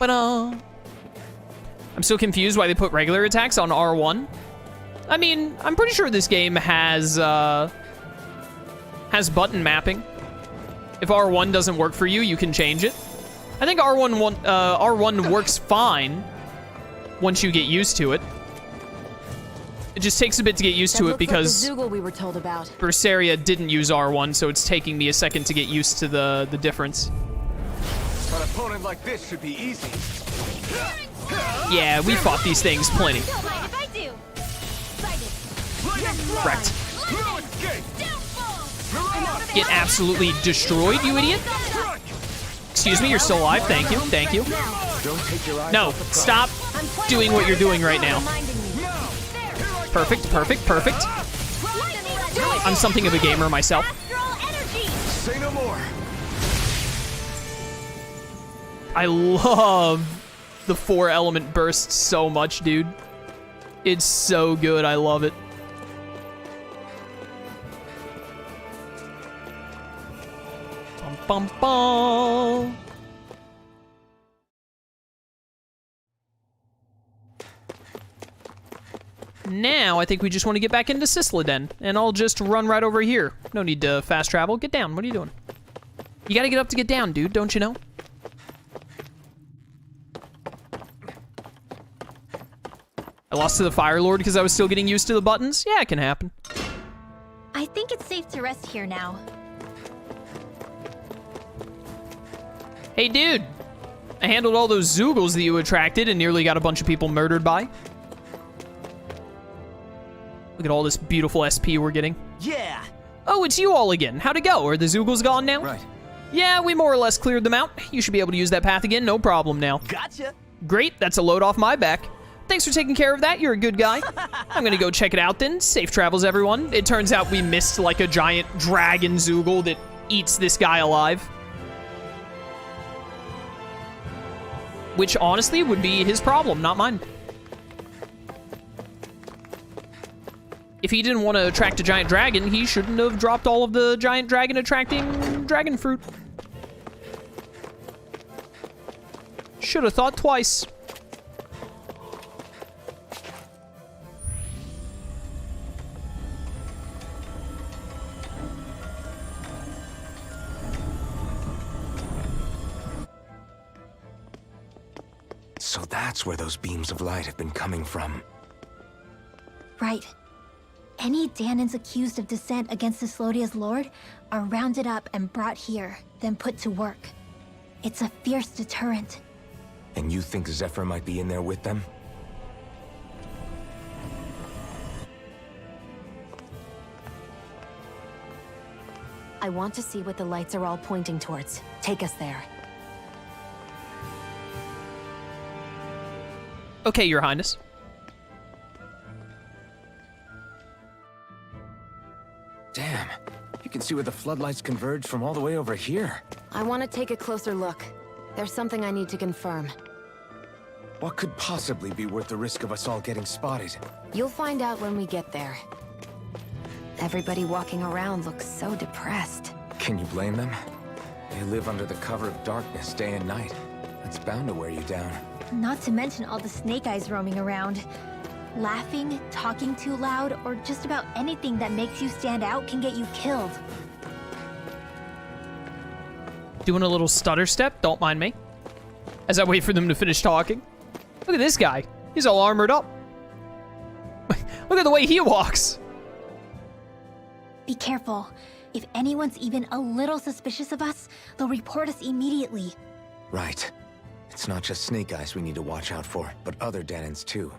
I'm still confused why they put regular attacks on R1. I mean, I'm pretty sure this game has button mapping. If R1 doesn't work for you, you can change it. I think R1 works fine once you get used to it. It just takes a bit to get used to it because like the Zoogle we were told about. Berseria didn't use R1, so it's taking me a second to get used to the difference. An opponent like this should be easy. Yeah, we fought these things plenty. Wrecked. Get absolutely destroyed, you idiot. Excuse me, you're still alive. Thank you, thank you. No, stop doing what you're doing right now. Perfect, perfect, perfect. I'm something of a gamer myself. Say no more. I love the 4-element burst so much, dude. It's so good, I love it. Bum, bum, bum. Now, I think we just want to get back into Sisladen, and I'll just run right over here. No need to fast travel. Get down. What are you doing? You gotta get up to get down, dude. Don't you know? I lost to the Fire Lord because I was still getting used to the buttons. Yeah, it can happen. I think it's safe to rest here now. Hey, dude. I handled all those Zoogles that you attracted and nearly got a bunch of people murdered by. Look at all this beautiful SP we're getting. Yeah. Oh, it's you all again. How'd it go? Are the Zoogles gone now? Right. Yeah, we more or less cleared them out. You should be able to use that path again, no problem now. Gotcha. Great, that's a load off my back. Thanks for taking care of that, you're a good guy. I'm gonna go check it out then. Safe travels, everyone. It turns out we missed like a giant dragon Zoogle that eats this guy alive. Which, honestly, would be his problem, not mine. If he didn't want to attract a giant dragon, he shouldn't have dropped all of the giant dragon attracting dragon fruit. Should have thought twice. So that's where those beams of light have been coming from. Right. Any Dahnans accused of dissent against Sislodia's lord are rounded up and brought here, then put to work. It's a fierce deterrent. And you think Zephyr might be in there with them? I want to see what the lights are all pointing towards. Take us there. Okay, Your Highness. Damn. You can see where the floodlights converge from all the way over here. I want to take a closer look. There's something I need to confirm. What could possibly be worth the risk of us all getting spotted? You'll find out when we get there. Everybody walking around looks so depressed. Can you blame them? They live under the cover of darkness day and night. That's bound to wear you down. Not to mention all the snake eyes roaming around. Laughing, talking too loud, or just about anything that makes you stand out can get you killed. Doing a little stutter step, don't mind me. As I wait for them to finish talking. Look at this guy. He's all armored up. Look at the way he walks. Be careful. If anyone's even a little suspicious of us, they'll report us immediately. Right. It's not just Snake Eyes we need to watch out for, but other Dahnans too.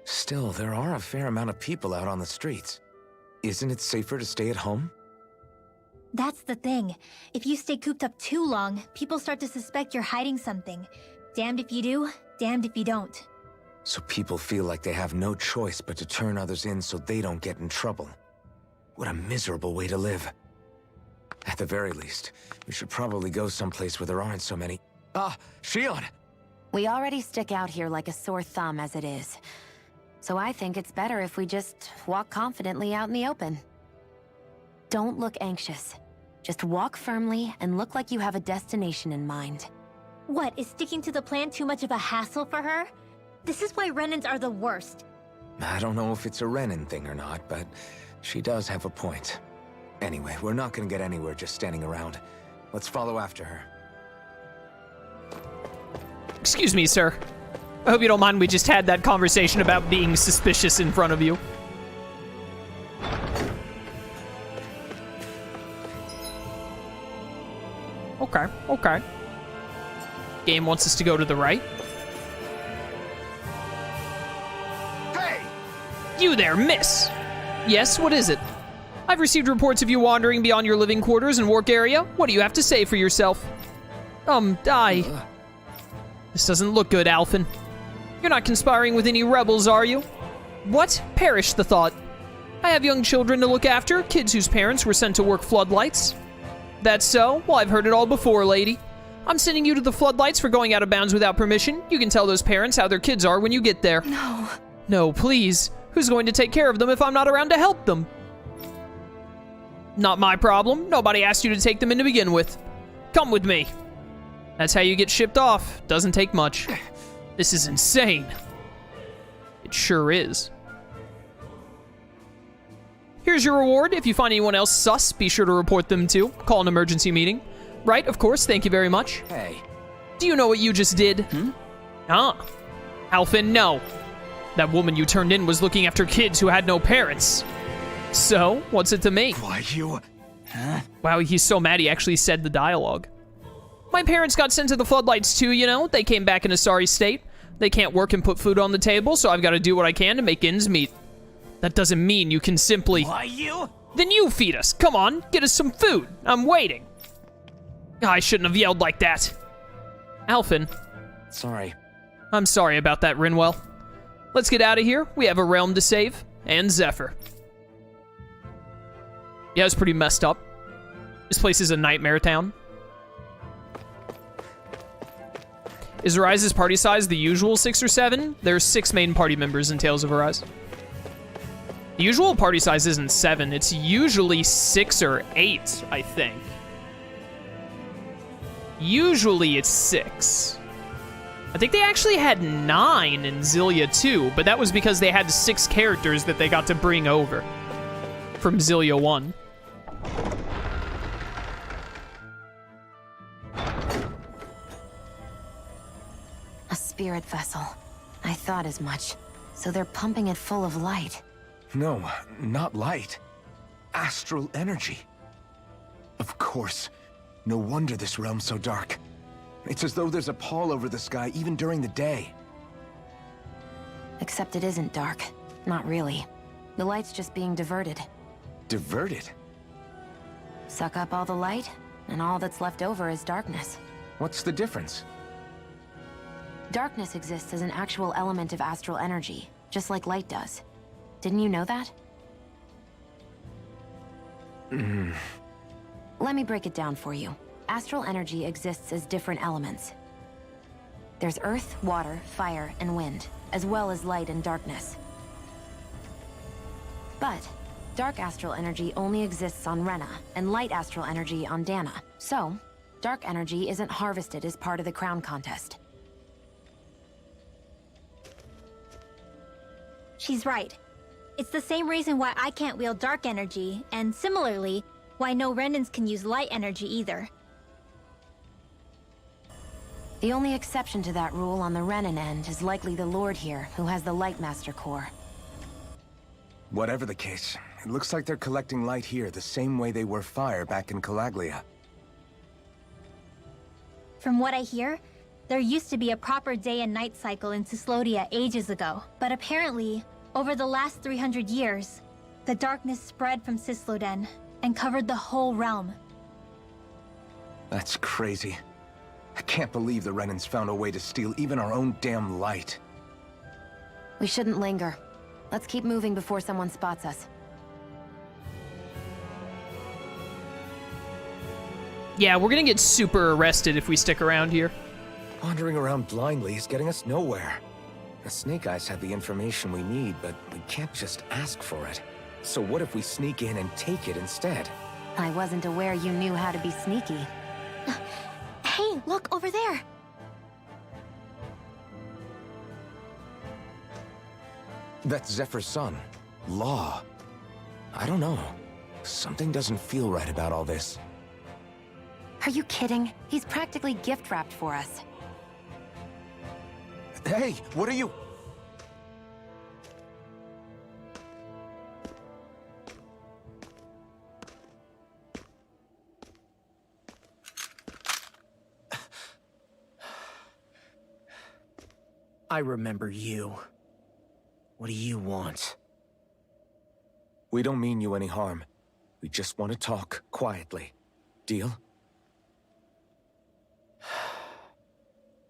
Still, there are a fair amount of people out on the streets. Isn't it safer to stay at home? That's the thing. If you stay cooped up too long, people start to suspect you're hiding something. Damned if you do, damned if you don't. So people feel like they have no choice but to turn others in so they don't get in trouble. What a miserable way to live. At the very least, we should probably go someplace where there aren't so many... Ah, Shion! We already stick out here like a sore thumb as it is. So I think it's better if we just walk confidently out in the open. Don't look anxious. Just walk firmly and look like you have a destination in mind. What, is sticking to the plan too much of a hassle for her? This is why Renans are the worst. I don't know if it's a Renan thing or not, but she does have a point. Anyway, we're not gonna get anywhere just standing around. Let's follow after her. Excuse me, sir. I hope you don't mind we just had that conversation about being suspicious in front of you. Okay, okay. Game wants us to go to the right. Hey! You there, miss! Yes, what is it? I've received reports of you wandering beyond your living quarters and work area. What do you have to say for yourself? This doesn't look good, Alphen. You're not conspiring with any rebels, are you? What? Perish the thought. I have young children to look after, kids whose parents were sent to work floodlights. That's so? Well, I've heard it all before, lady. I'm sending you to the floodlights for going out of bounds without permission. You can tell those parents how their kids are when you get there. No. No, please. Who's going to take care of them if I'm not around to help them? Not my problem. Nobody asked you to take them in to begin with. Come with me. That's how you get shipped off. Doesn't take much. This is insane. It sure is. Here's your reward. If you find anyone else sus, be sure to report them too. Call an emergency meeting. Right, of course. Thank you very much. Hey. Do you know what you just did? Alphen, no. That woman you turned in was looking after kids who had no parents. So, what's it to me? Why, you... Wow, he's so mad he actually said the dialogue. My parents got sent to the floodlights too, you know? They came back in a sorry state. They can't work and put food on the table, so I've got to do what I can to make ends meet. That doesn't mean you can simply... Why, you... Then you feed us. Come on, get us some food. I'm waiting. I shouldn't have yelled like that. Alphen. Sorry. I'm sorry about that, Rinwell. Let's get out of here. We have a realm to save. And Zephyr. Yeah, it's pretty messed up. This place is a nightmare town. Is Arise's party size the usual 6 or 7? There's 6 main party members in Tales of Arise. The usual party size isn't 7. It's usually 6 or 8, I think. Usually it's 6. I think they actually had 9 in Xillia 2, but that was because they had 6 characters that they got to bring over from Xillia 1. A spirit vessel. I thought as much. So they're pumping it full of light. No, not light. Astral energy. Of course. No wonder this realm's so dark. It's as though there's a pall over the sky even during the day. Except it isn't dark. Not really. The light's just being diverted. Diverted? Suck up all the light, and all that's left over is darkness. What's the difference? Darkness exists as an actual element of astral energy, just like light does. Didn't you know that? Let me break it down for you. Astral energy exists as different elements. There's earth, water, fire, and wind, as well as light and darkness. But dark astral energy only exists on Rena, and light astral energy on Dahna. So, dark energy isn't harvested as part of the crown contest. She's right. It's the same reason why I can't wield dark energy, and similarly, why no Renans can use light energy either. The only exception to that rule on the Renan end is likely the Lord here, who has the Lightmaster core. Whatever the case, it looks like they're collecting light here the same way they were fire back in Calaglia. From what I hear, there used to be a proper day and night cycle in Cyslodia ages ago, but apparently, over the last 300 years, the darkness spread from Cysloden and covered the whole realm. That's crazy. I can't believe the Renans found a way to steal even our own damn light. We shouldn't linger. Let's keep moving before someone spots us. Yeah, we're gonna get super arrested if we stick around here. Wandering around blindly is getting us nowhere. The Snake Eyes have the information we need, but we can't just ask for it. So what if we sneak in and take it instead? I wasn't aware you knew how to be sneaky. Hey, look over there! That's Zephyr's son, Law. I don't know. Something doesn't feel right about all this. Are you kidding? He's practically gift-wrapped for us. Hey, what are you... I remember you. What do you want? We don't mean you any harm. We just want to talk quietly. Deal?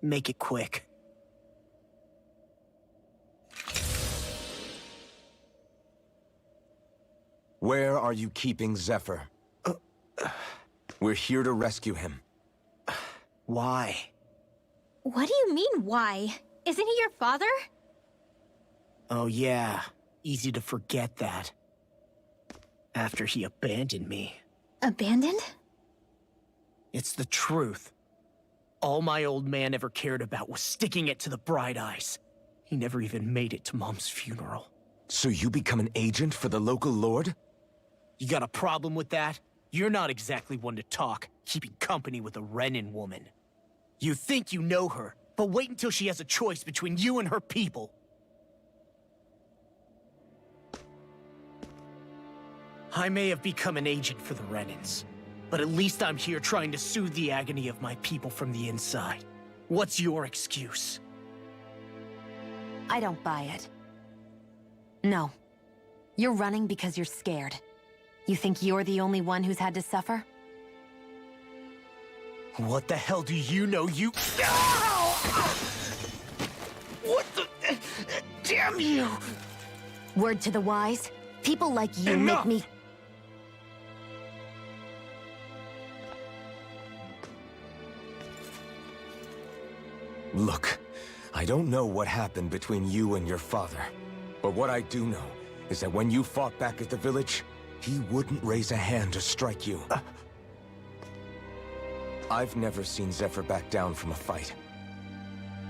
Make it quick. Where are you keeping Zephyr? We're here to rescue him. Why? What do you mean, why? Isn't he your father? Oh yeah, easy to forget that. After he abandoned me. Abandoned? It's the truth. All my old man ever cared about was sticking it to the bright eyes. He never even made it to Mom's funeral. So you become an agent for the local lord? You got a problem with that? You're not exactly one to talk, keeping company with a Renan woman. You think you know her, but wait until she has a choice between you and her people. I may have become an agent for the Renans, but at least I'm here trying to soothe the agony of my people from the inside. What's your excuse? I don't buy it. No. You're running because you're scared. You think you're the only one who's had to suffer? What the hell do you know, you... Ow! What the... Damn you! Word to the wise, people like you Enough! make me... Look, I don't know what happened between you and your father. But what I do know is that when you fought back at the village, he wouldn't raise a hand to strike you. I've never seen Zephyr back down from a fight.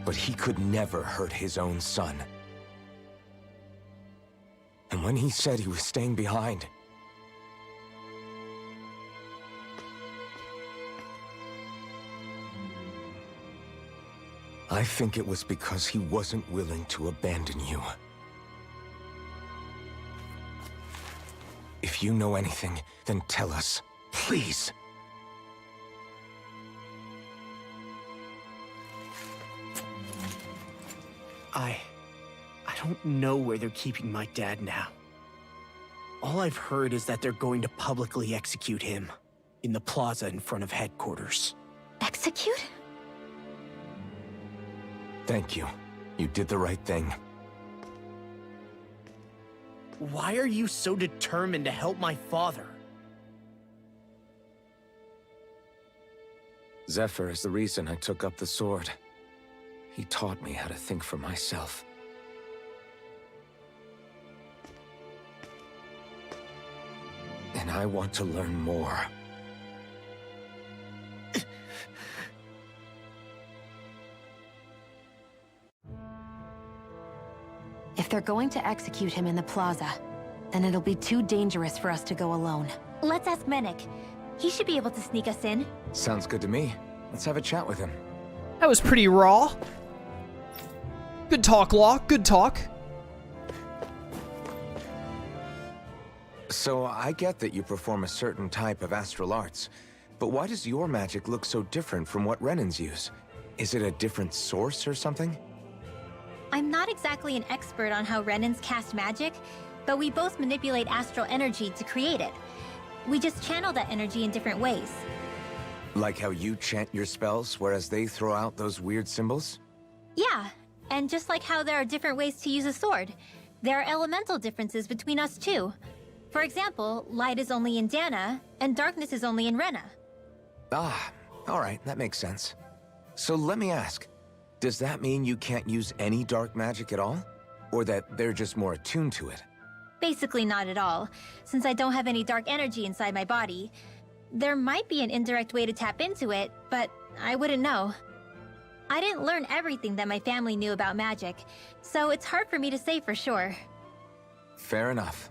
But he could never hurt his own son. And when he said he was staying behind, I think it was because he wasn't willing to abandon you. If you know anything, then tell us, please. I don't know where they're keeping my dad now. All I've heard is that they're going to publicly execute him in the plaza in front of headquarters. Execute? Thank you. You did the right thing. Why are you so determined to help my father? Zephyr is the reason I took up the sword. He taught me how to think for myself. And I want to learn more. If they're going to execute him in the plaza, then it'll be too dangerous for us to go alone. Let's ask Menik. He should be able to sneak us in. Sounds good to me. Let's have a chat with him. That was pretty raw. Good talk, Law. Good talk. So I get that you perform a certain type of astral arts, but why does your magic look so different from what Renans use? Is it a different source or something? I'm not exactly an expert on how Renans cast magic, but we both manipulate astral energy to create it. We just channel that energy in different ways. Like how you chant your spells, whereas they throw out those weird symbols? Yeah, and just like how there are different ways to use a sword, there are elemental differences between us too. For example, light is only in Dahna, and darkness is only in Rena. Ah, alright, that makes sense. So let me ask, does that mean you can't use any dark magic at all? Or that they're just more attuned to it? Basically not at all, since I don't have any dark energy inside my body. There might be an indirect way to tap into it, but I wouldn't know. I didn't learn everything that my family knew about magic, so it's hard for me to say for sure. Fair enough.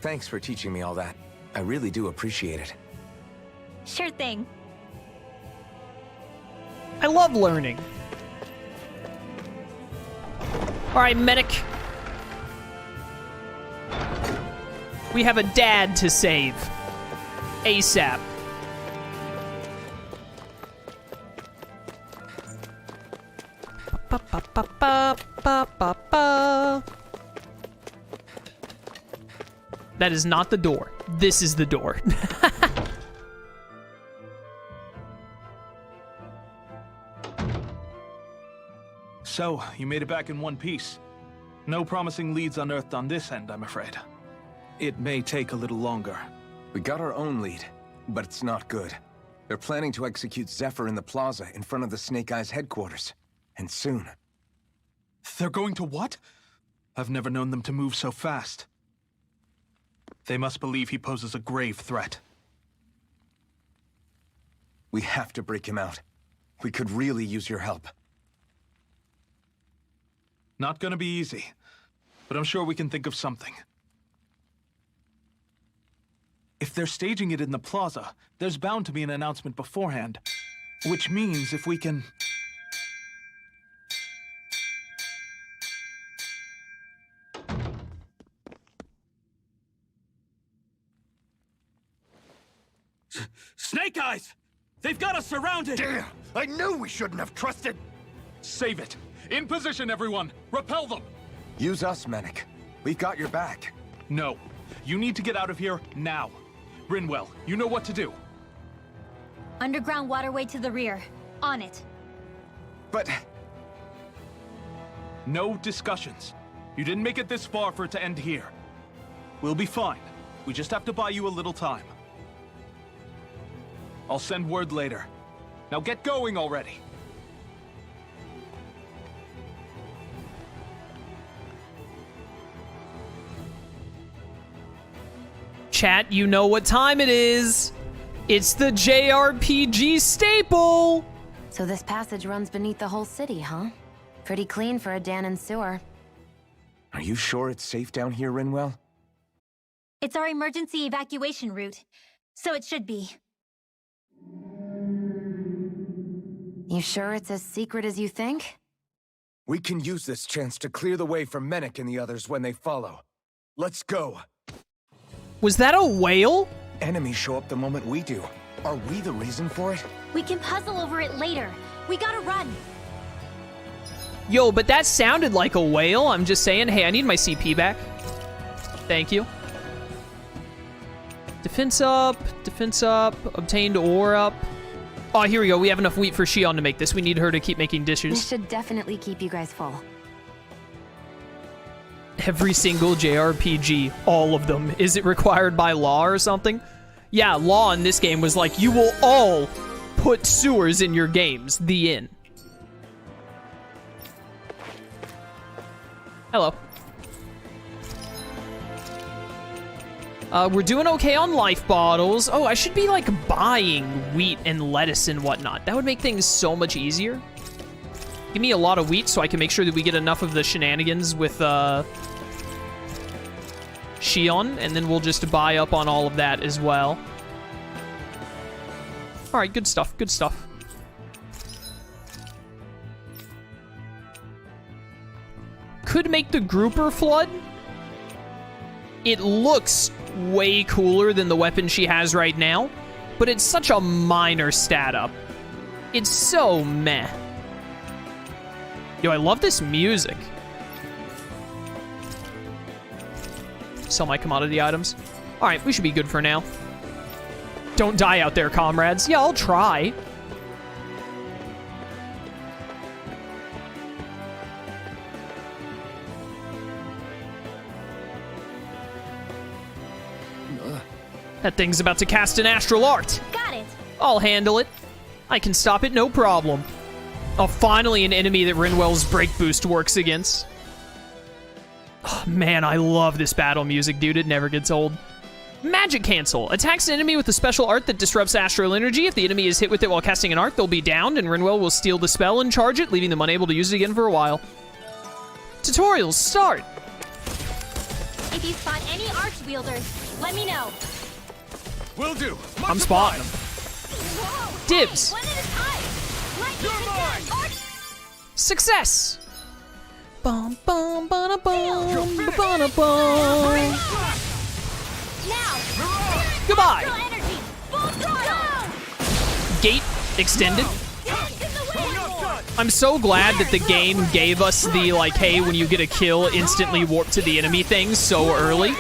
Thanks for teaching me all that. I really do appreciate it. Sure thing. I love learning. All right, medic. We have a dad to save. ASAP. That is not the door. This is the door. So, you made it back in one piece. No promising leads unearthed on this end, I'm afraid. It may take a little longer. We got our own lead, but it's not good. They're planning to execute Zephyr in the plaza in front of the Snake Eyes headquarters. And soon. They're going to what? I've never known them to move so fast. They must believe he poses a grave threat. We have to break him out. We could really use your help. Not gonna be easy, but I'm sure we can think of something. If they're staging it in the plaza, there's bound to be an announcement beforehand. Which means if we can... Snake Eyes! They've got us surrounded! Damn! I knew we shouldn't have trusted! Save it! In position, everyone! Repel them! Use us, Medic. We've got your back. No. You need to get out of here now. Rinwell, you know what to do. Underground waterway to the rear. On it. But... No discussions. You didn't make it this far for it to end here. We'll be fine. We just have to buy you a little time. I'll send word later. Now get going already. Chat, you know what time it is. It's the JRPG staple. So this passage runs beneath the whole city, huh? Pretty clean for a Dahnan sewer. Are you sure it's safe down here, Rinwell? It's our emergency evacuation route, so it should be. You sure it's as secret as you think? We can use this chance to clear the way for Menek and the others when they follow. Let's go. Was that a whale? Enemies show up the moment we do. Are we the reason for it? We can puzzle over it later. We gotta run. Yo, but that sounded like a whale. I'm just saying. Hey, I need my CP back. Thank you. Defense up. Obtained ore up. Oh, here we go. We have enough wheat for Shion to make this. We need her to keep making This dishes. should definitely keep you guys full. Every single JRPG, all of them. Is it required by law or something? Yeah, law in this game was like, you will all put sewers in your games. The end. Hello. We're doing okay on life bottles. Oh, I should be, like, buying wheat and lettuce and whatnot. That would make things so much easier. Give me a lot of wheat so I can make sure that we get enough of the shenanigans with, Shion, and then we'll just buy up on all of that as well. Alright, good stuff, good stuff. Could make the grouper flood. It looks way cooler than the weapon she has right now, but it's such a minor stat up. It's so meh. Yo, I love this music. Sell my commodity items. All right, we should be good for now. Don't die out there, comrades. Yeah, I'll try. That thing's about to cast an astral art. Got it. I'll handle it. I can stop it, no problem. Oh, finally an enemy that Rinwell's break boost works against. Oh, man, I love this battle music, dude. It never gets old. Magic Cancel. Attacks an enemy with a special art that disrupts astral energy. If the enemy is hit with it while casting an art, they'll be downed, and Rinwell will steal the spell and charge it, leaving them unable to use it again for a while. Tutorials, start! If If you spot any arch wielders, let me know. Will do. I'm spotting them. Dibs. One at a time. Lightning arch. Success. Bum bum ba bum ba bum. Now. Goodbye. Astral energy. Full throttle. Gate extended. Get in the way. I'm so glad that the game gave us the, like, hey, when you get a kill, instantly warp to the enemy thing so early.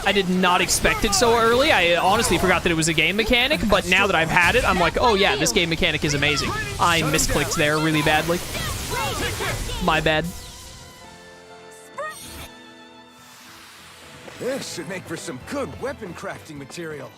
I did not expect it so early. I honestly forgot that it was a game mechanic, but now that I've had it, I'm like, oh yeah, this game mechanic is amazing. I misclicked there really badly. My bad. This should make for some good weapon crafting material.